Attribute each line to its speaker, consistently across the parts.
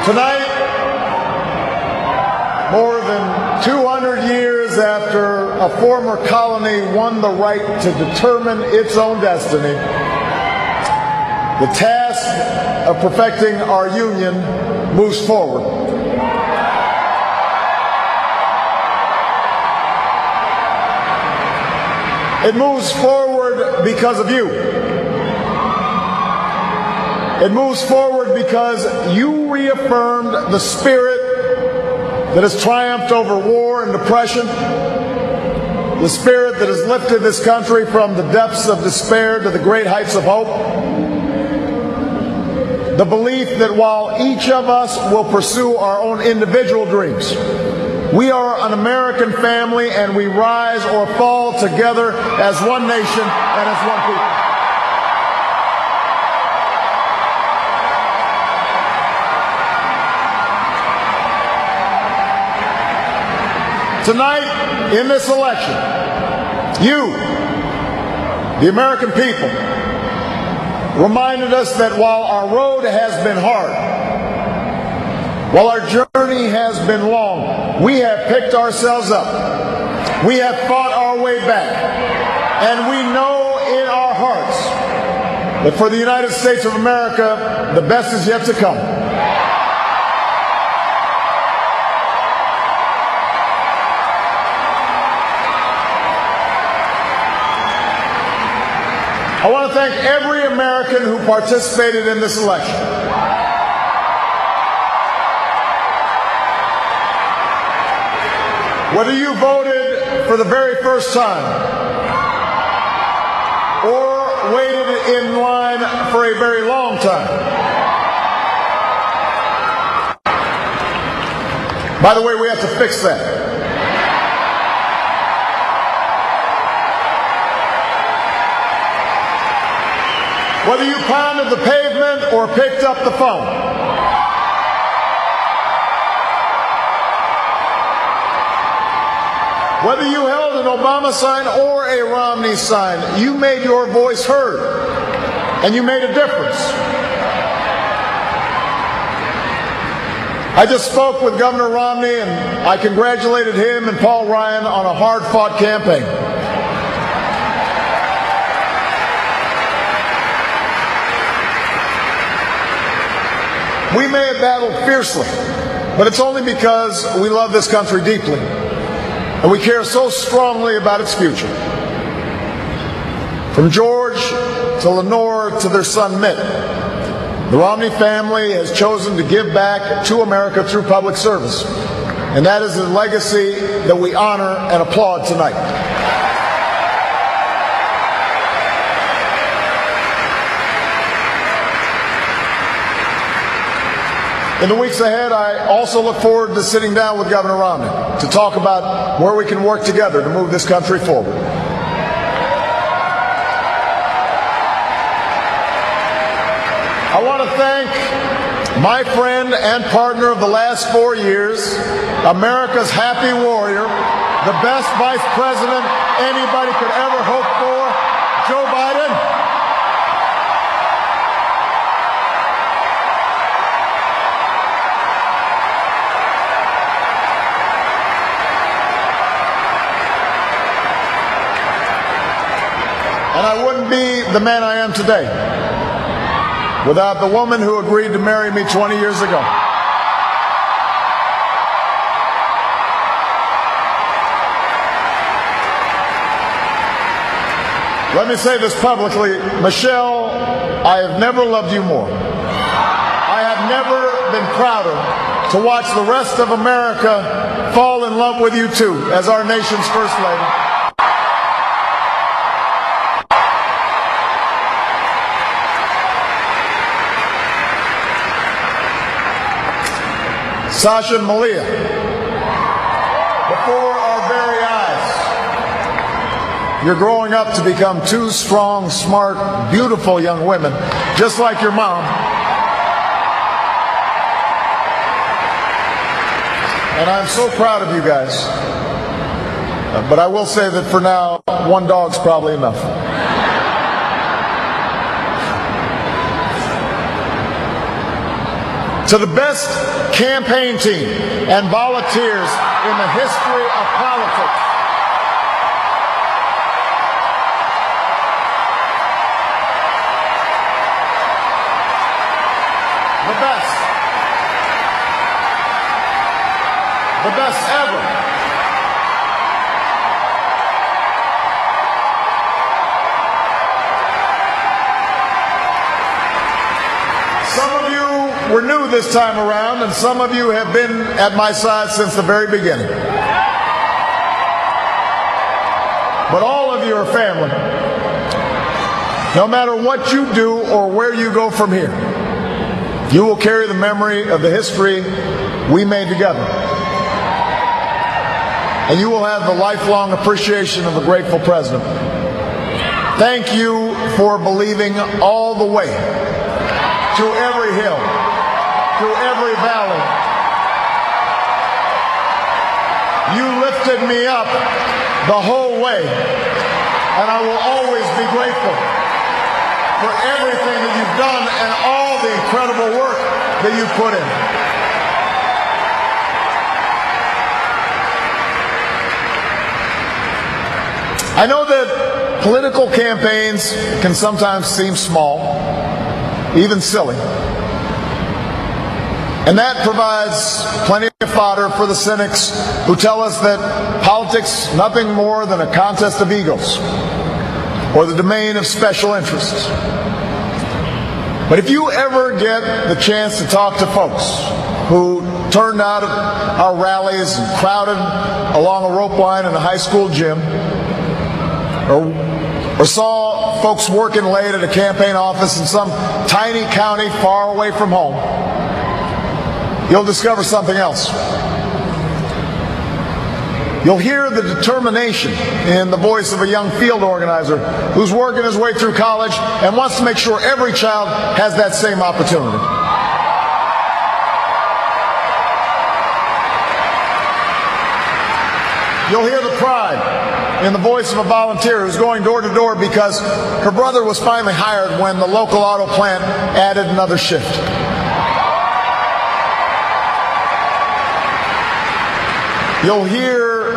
Speaker 1: Tonight, more than 200 years after a former colony won the right to determine its own destiny, the task of perfecting our union moves forward. It moves forward because of you. It moves forward because you reaffirmed the spirit that has triumphed over war and depression, the spirit that has lifted this country from the depths of despair to the great heights of hope, the belief that while each of us will pursue our own individual dreams, we are an American family and we rise or fall together as one nation and as one people. Tonight, in this election, you, the American people, reminded us that while our road has been hard, while our journey has been long, we have picked ourselves up. We have fought our way back. And we know in our hearts that for the United States of America, the best is yet to come. I want to thank every American who participated in this election. Whether you voted for the very first time or waited in line for a very long time. By the way, we have to fix that. Whether you pounded the pavement or picked up the phone. Whether you held an Obama sign or a Romney sign, you made your voice heard, and you made a difference. I just spoke with Governor Romney, and I congratulated him and Paul Ryan on a hard-fought campaign. We may have battled fiercely, but it's only because we love this country deeply. And we care so strongly about its future. From George to Lenore to their son Mitt, the Romney family has chosen to give back to America through public service. And that is a legacy that we honor and applaud tonight. In the weeks ahead, I also look forward to sitting down with Governor Romney to talk about where we can work together to move this country forward. I want to thank my friend and partner of the last 4 years, America's happy warrior, the best vice president anybody could ever hope for, Joe Biden. And I wouldn't be the man I am today without the woman who agreed to marry me 20 years ago. Let me say this publicly. Michelle, I have never loved you more. I have never been prouder to watch the rest of America fall in love with you too, as our nation's First Lady. Sasha and Malia, before our very eyes, you're growing up to become two strong, smart, beautiful young women, just like your mom. And I'm so proud of you guys. But I will say that for now, one dog's probably enough. to the best campaign team and volunteers in the history of politics. The best. The best ever. Some of you were new this time around, and some of you have been at my side since the very beginning. But all of you are family. No matter what you do or where you go from here, you will carry the memory of the history we made together. And you will have the lifelong appreciation of a grateful president. Thank you for believing all the way to every hill, to every valley. You lifted me up the whole way, and I will always be grateful for everything that you've done and all the incredible work that you put in. I know that political campaigns can sometimes seem small, even silly. And that provides plenty of fodder for the cynics who tell us that politics is nothing more than a contest of egos or the domain of special interests. But if you ever get the chance to talk to folks who turned out at our rallies and crowded along a rope line in a high school gym, or saw folks working late at a campaign office in some tiny county far away from home, you'll discover something else. You'll hear the determination in the voice of a young field organizer who's working his way through college and wants to make sure every child has that same opportunity. You'll hear the pride in the voice of a volunteer who's going door to door because her brother was finally hired when the local auto plant added another shift. You'll hear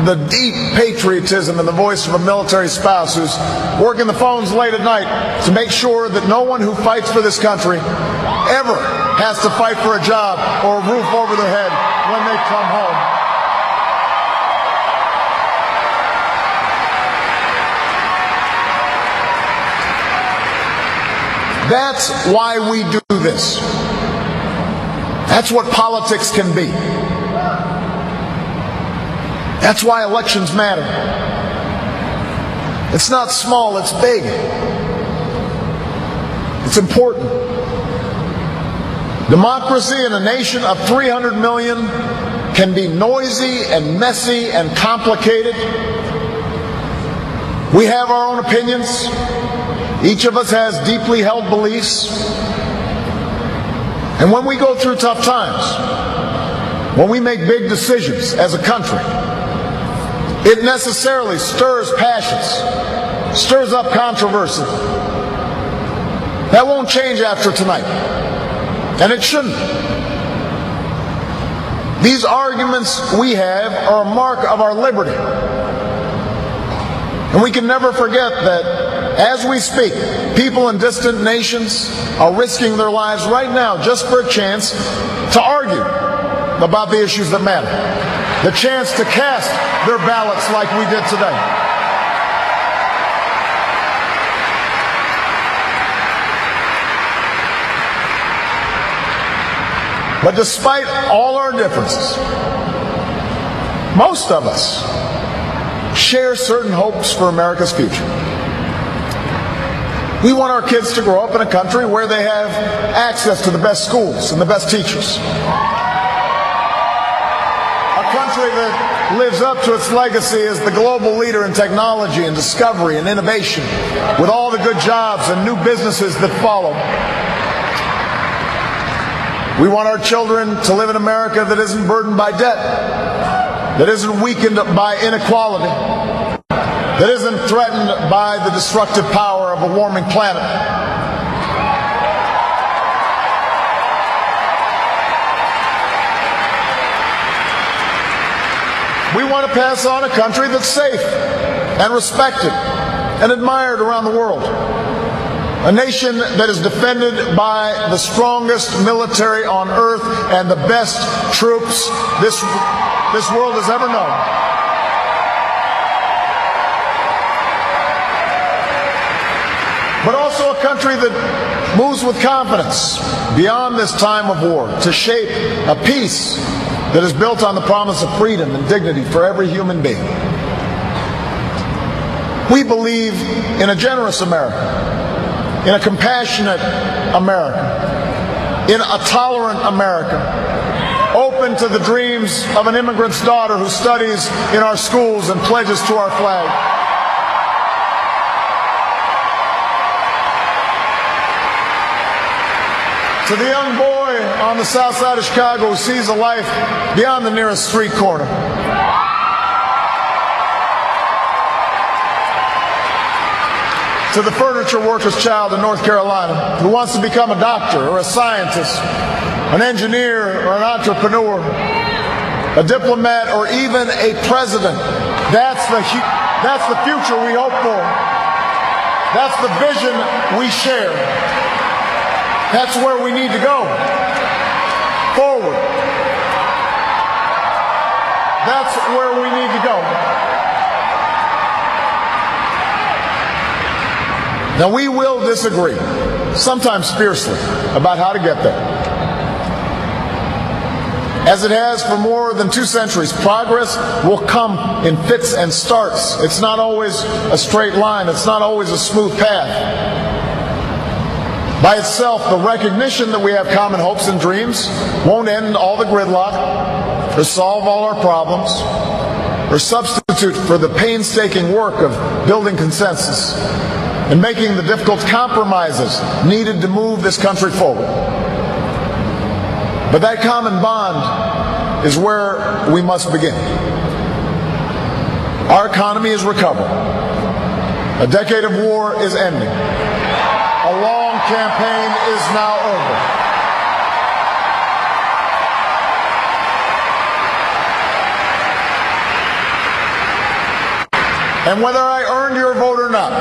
Speaker 1: the deep patriotism in the voice of a military spouse who's working the phones late at night to make sure that no one who fights for this country ever has to fight for a job or a roof over their head when they come home. That's why we do this. That's what politics can be. That's why elections matter. It's not small, it's big. It's important. Democracy in a nation of 300 million can be noisy and messy and complicated. We have our own opinions. Each of us has deeply held beliefs. And when we go through tough times, when we make big decisions as a country, it necessarily stirs passions, stirs up controversy. That won't change after tonight, and it shouldn't. These arguments we have are a mark of our liberty. And we can never forget that as we speak, people in distant nations are risking their lives right now just for a chance to argue about the issues that matter. The chance to cast their ballots like we did today. But despite all our differences, most of us share certain hopes for America's future. We want our kids to grow up in a country where they have access to the best schools and the best teachers. A country that lives up to its legacy as the global leader in technology and discovery and innovation, with all the good jobs and new businesses that follow. We want our children to live in America that isn't burdened by debt, that isn't weakened by inequality, that isn't threatened by the destructive power of a warming planet. to pass on a country that's safe and respected and admired around the world. A nation that is defended by the strongest military on earth and the best troops this world has ever known. But also a country that moves with confidence beyond this time of war to shape a peace that is built on the promise of freedom and dignity for every human being. We believe in a generous America, in a compassionate America, in a tolerant America, open to the dreams of an immigrant's daughter who studies in our schools and pledges to our flag. To the young boy on the south side of Chicago who sees a life beyond the nearest street corner. To the furniture worker's child in North Carolina who wants to become a doctor or a scientist, an engineer or an entrepreneur, a diplomat or even a president. That's the future we hope for. That's the vision we share. That's where we need to go. Forward. That's where we need to go. Now, we will disagree, sometimes fiercely, about how to get there. As it has for more than 2 centuries, progress will come in fits and starts. It's not always a straight line. It's not always a smooth path. By itself, the recognition that we have common hopes and dreams won't end all the gridlock or solve all our problems or substitute for the painstaking work of building consensus and making the difficult compromises needed to move this country forward. But that common bond is where we must begin. Our economy is recovering. A decade of war is ending. A long campaign is now over. And whether I earned your vote or not,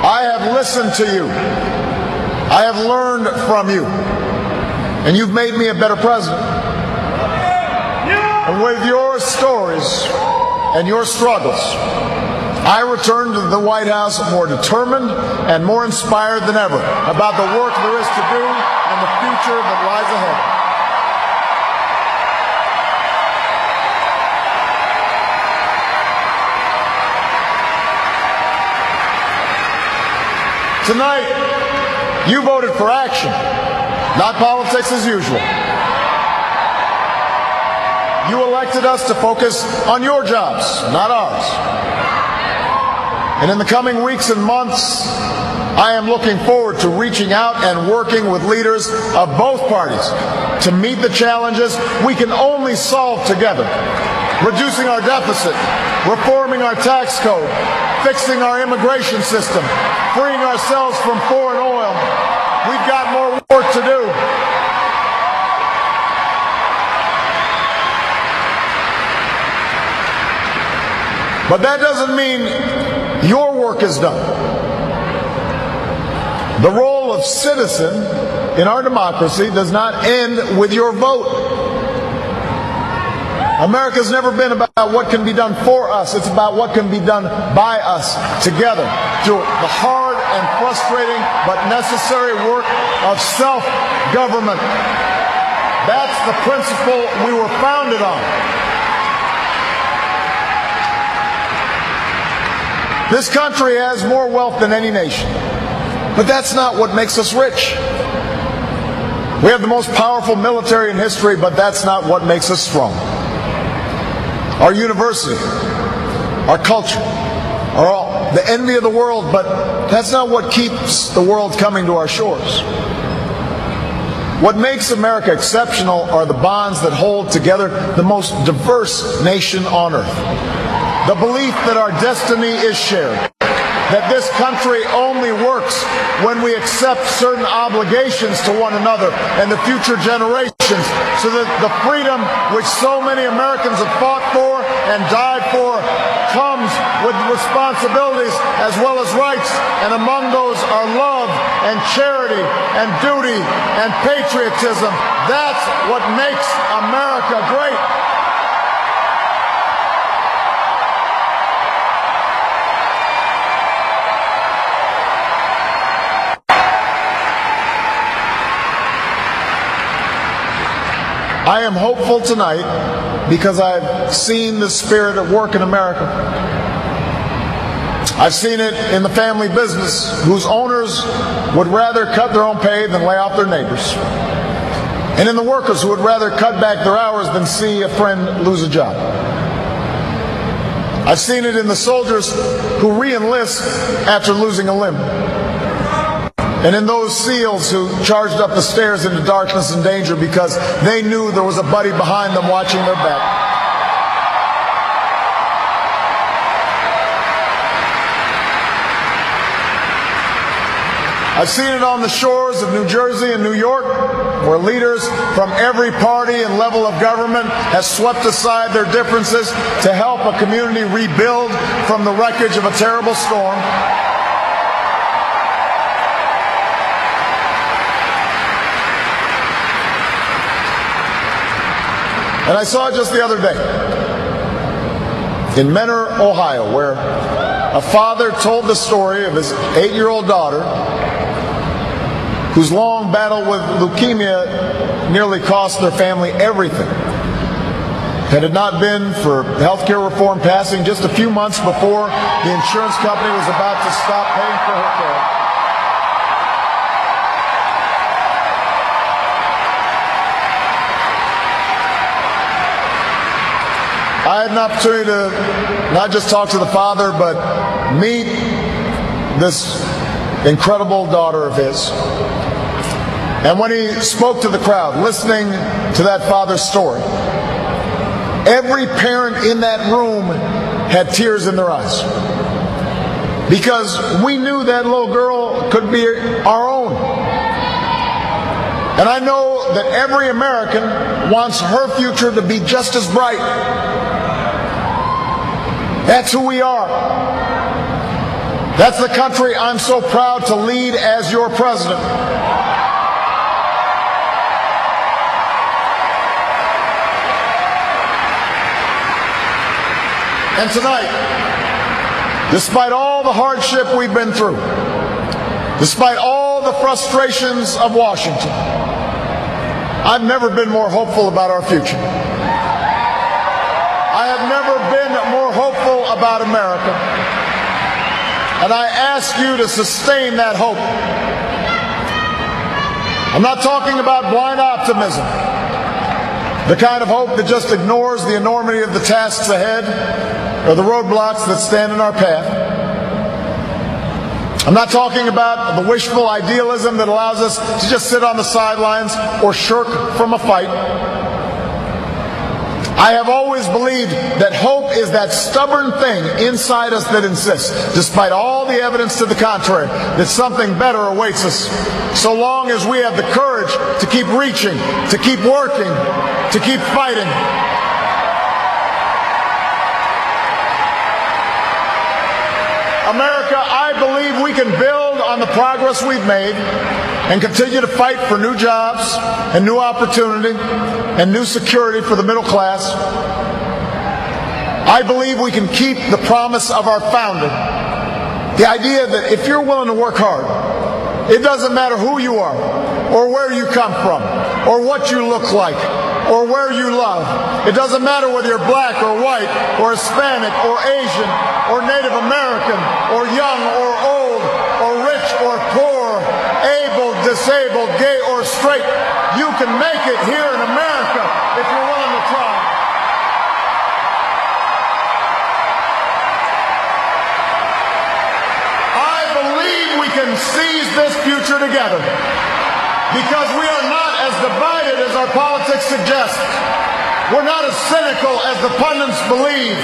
Speaker 1: I have listened to you. I have learned from you. And you've made me a better president. And with your stories and your struggles, I return to the White House more determined and more inspired than ever about the work there is to do and the future that lies ahead. Tonight, you voted for action, not politics as usual. You elected us to focus on your jobs, not ours. And in the coming weeks and months, I am looking forward to reaching out and working with leaders of both parties to meet the challenges we can only solve together. Reducing our deficit, reforming our tax code, fixing our immigration system, freeing ourselves from foreign oil. We've got more work to do. But that doesn't mean your work is done. The role of citizen in our democracy does not end with your vote. America's never been about what can be done for us. It's about what can be done by us together through the hard and frustrating but necessary work of self-government. That's the principle we were founded on. This country has more wealth than any nation, but that's not what makes us rich. We have the most powerful military in history, but that's not what makes us strong. Our university, our culture, are all the envy of the world, but that's not what keeps the world coming to our shores. What makes America exceptional are the bonds that hold together the most diverse nation on earth. The belief that our destiny is shared, that this country only works when we accept certain obligations to one another and the future generations. conditions so that the freedom which so many Americans have fought for and died for comes with responsibilities as well as rights, and among those are love and charity and duty and patriotism. That's what makes America great. I am hopeful tonight because I've seen the spirit at work in America. I've seen it in the family business whose owners would rather cut their own pay than lay off their neighbors. And in the workers who would rather cut back their hours than see a friend lose a job. I've seen it in the soldiers who re-enlist after losing a limb. And in those SEALs who charged up the stairs into darkness and danger because they knew there was a buddy behind them watching their back. I've seen it on the shores of New Jersey and New York, where leaders from every party and level of government have swept aside their differences to help a community rebuild from the wreckage of a terrible storm. And I saw it just the other day in Menor, Ohio, where a father told the story of his 8-year-old daughter whose long battle with leukemia nearly cost their family everything. Had it not been for health care reform passing just a few months before the insurance company was about to stop paying for her care. I had an opportunity to not just talk to the father, but meet this incredible daughter of his. And when he spoke to the crowd, listening to that father's story, every parent in that room had tears in their eyes. Because we knew that little girl could be our own. And I know that every American wants her future to be just as bright. That's who we are. That's the country I'm so proud to lead as your president. And tonight, despite all the hardship we've been through, despite all the frustrations of Washington, I've never been more hopeful about our future. I have never been more hopeful about America. And I ask you to sustain that hope. I'm not talking about blind optimism, the kind of hope that just ignores the enormity of the tasks ahead or the roadblocks that stand in our path. I'm not talking about the wishful idealism that allows us to just sit on the sidelines or shirk from a fight. I have always believed that hope is that stubborn thing inside us that insists, despite all the evidence to the contrary, that something better awaits us, so long as we have the courage to keep reaching, to keep working, to keep fighting. America, I believe we can build on the progress we've made and continue to fight for new jobs and new opportunity and new security for the middle class. I believe we can keep the promise of our founding. The idea that if you're willing to work hard, it doesn't matter who you are or where you come from or what you look like or where you love. It doesn't matter whether you're black or white or Hispanic or Asian or Native American or young or old or rich or poor, able, disabled, gay or straight. You can make it here in America if you're willing to try. I believe we can seize this future together because we are not as divided as our politics suggest. We're not as cynical as the pundits believe.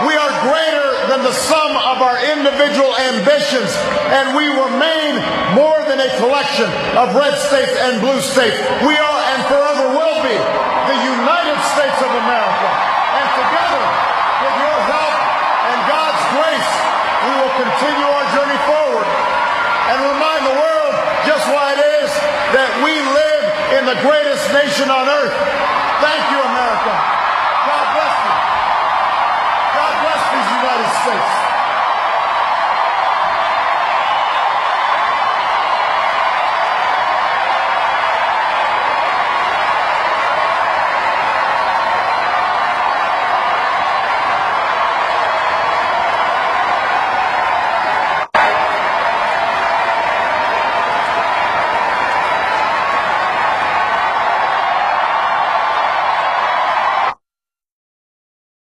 Speaker 1: We are greater than the sum of our individual ambitions, and we remain more than a collection of red states and blue states. We are and forever will will be the United States of America. And together, with your help and God's grace, we will continue our journey forward and remind the world just why it is that we live in the greatest nation on earth.